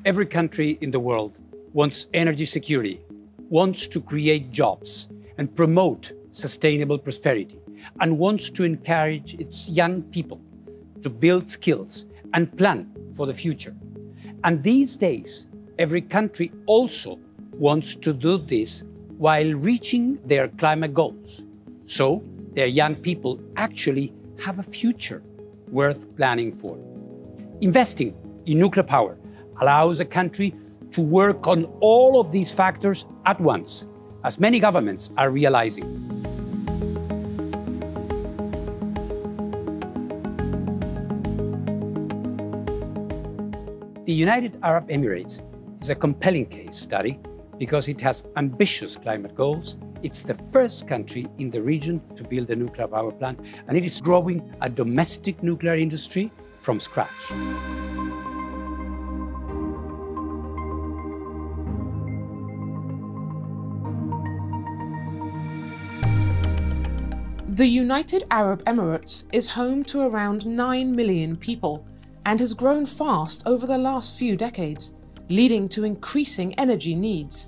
Every country in the world wants energy security, wants to create jobs and promote sustainable prosperity, and wants to encourage its young people to build skills and plan for the future. And these days, every country also wants to do this while reaching their climate goals. So their young people actually have a future worth planning for. Investing in nuclear power allows a country to work on all of these factors at once, as many governments are realizing. The United Arab Emirates is a compelling case study because it has ambitious climate goals. It's the first country in the region to build a nuclear power plant, and it is growing a domestic nuclear industry from scratch. The United Arab Emirates is home to around 9 million people and has grown fast over the last few decades, leading to increasing energy needs.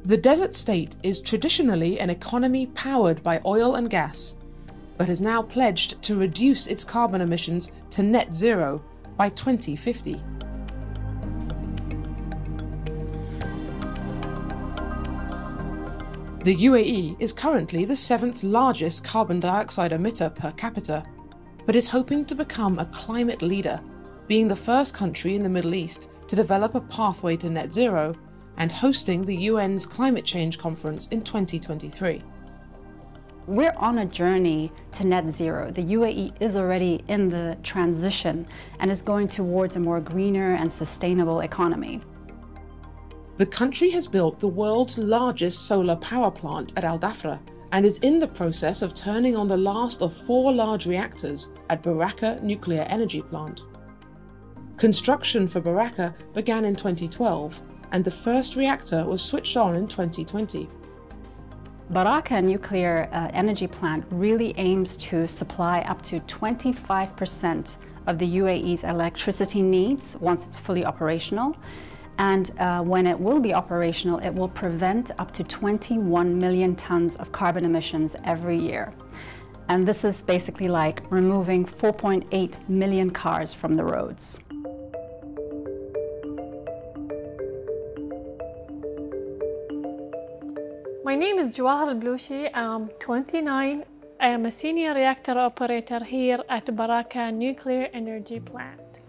The desert state is traditionally an economy powered by oil and gas, but has now pledged to reduce its carbon emissions to net zero by 2050. The UAE is currently the 7th largest carbon dioxide emitter per capita, but is hoping to become a climate leader, being the first country in the Middle East to develop a pathway to net zero and hosting the UN's Climate Change Conference in 2023. We're on a journey to net zero. The UAE is already in the transition and is going towards a more greener and sustainable economy. The country has built the world's largest solar power plant at Al Dhafra and is in the process of turning on the last of 4 large reactors at Barakah Nuclear Energy Plant. Construction for Barakah began in 2012, and the first reactor was switched on in 2020. Barakah Nuclear Energy Plant really aims to supply up to 25% of the UAE's electricity needs once it's fully operational. And when it will be operational, it will prevent up to 21 million tons of carbon emissions every year. And this is basically like removing 4.8 million cars from the roads. My name is Jawahar Al-Blushi. I'm 29. I am a senior reactor operator here at Barakah Nuclear Energy Plant.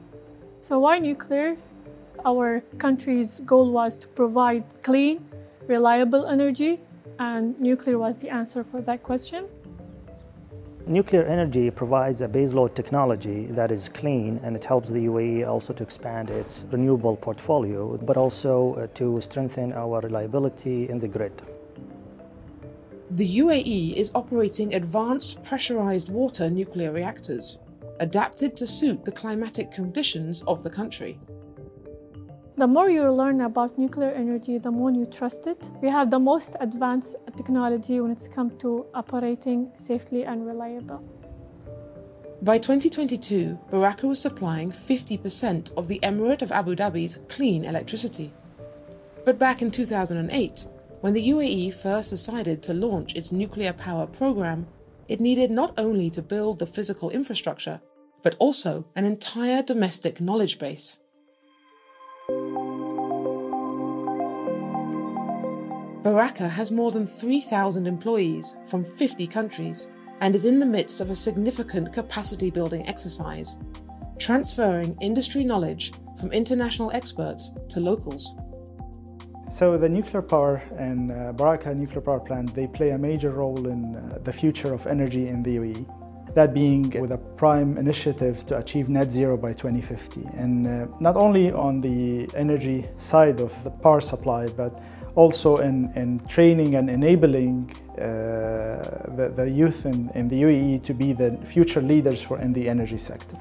So why nuclear? Our country's goal was to provide clean, reliable energy, and nuclear was the answer for that question. Nuclear energy provides a baseload technology that is clean, and it helps the UAE also to expand its renewable portfolio, but also to strengthen our reliability in the grid. The UAE is operating advanced pressurized water nuclear reactors, adapted to suit the climatic conditions of the country. The more you learn about nuclear energy, the more you trust it. We have the most advanced technology when it comes to operating safely and reliable. By 2022, Barakah was supplying 50% of the Emirate of Abu Dhabi's clean electricity. But back in 2008, when the UAE first decided to launch its nuclear power program, it needed not only to build the physical infrastructure, but also an entire domestic knowledge base. Barakah has more than 3,000 employees from 50 countries and is in the midst of a significant capacity building exercise, transferring industry knowledge from international experts to locals. So the nuclear power and Barakah nuclear power plant, they play a major role in the future of energy in the UAE. That being with a prime initiative to achieve net zero by 2050. And not only on the energy side of the power supply, but also in training and enabling the youth in the UAE to be the future leaders in the energy sector.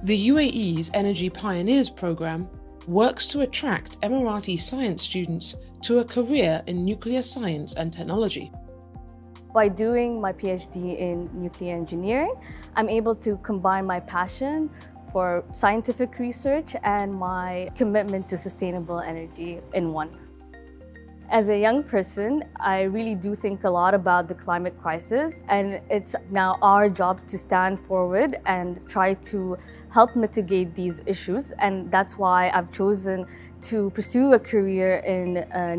The UAE's Energy Pioneers program works to attract Emirati science students to a career in nuclear science and technology. By doing my PhD in nuclear engineering, I'm able to combine my passion for scientific research and my commitment to sustainable energy in one. As a young person, I really do think a lot about the climate crisis, and it's now our job to stand forward and try to help mitigate these issues. And that's why I've chosen to pursue a career in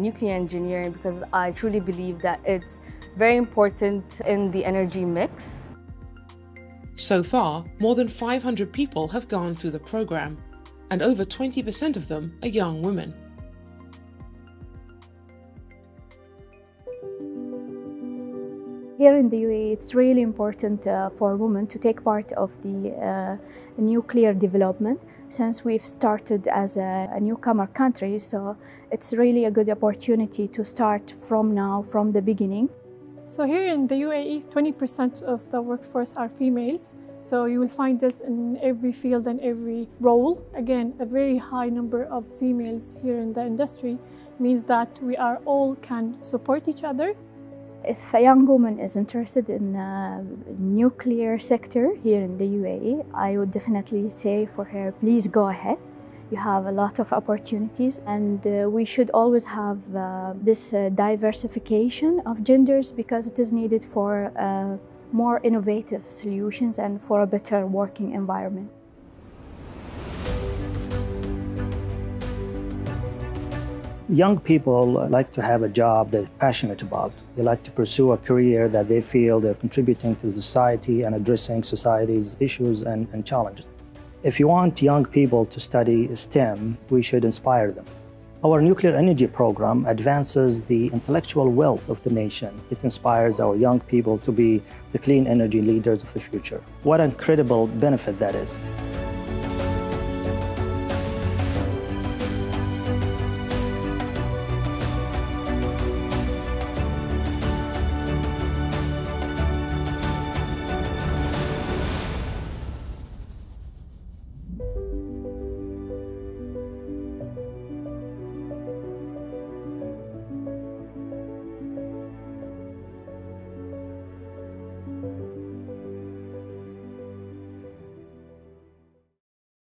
nuclear engineering, because I truly believe that it's very important in the energy mix. So far, more than 500 people have gone through the program, and over 20% of them are young women. Here in the UAE, it's really important for women to take part of the nuclear development, since we've started as a newcomer country, so it's really a good opportunity to start from now, from the beginning. So here in the UAE, 20% of the workforce are females. So you will find this in every field and every role. Again, a very high number of females here in the industry means that we are all can support each other. If a young woman is interested in nuclear sector here in the UAE, I would definitely say for her, please go ahead. You have a lot of opportunities, and we should always have this diversification of genders, because it is needed for more innovative solutions and for a better working environment. Young people like to have a job they're passionate about. They like to pursue a career that they feel they're contributing to society and addressing society's issues and challenges. If you want young people to study STEM, we should inspire them. Our nuclear energy program advances the intellectual wealth of the nation. It inspires our young people to be the clean energy leaders of the future. What an incredible benefit that is.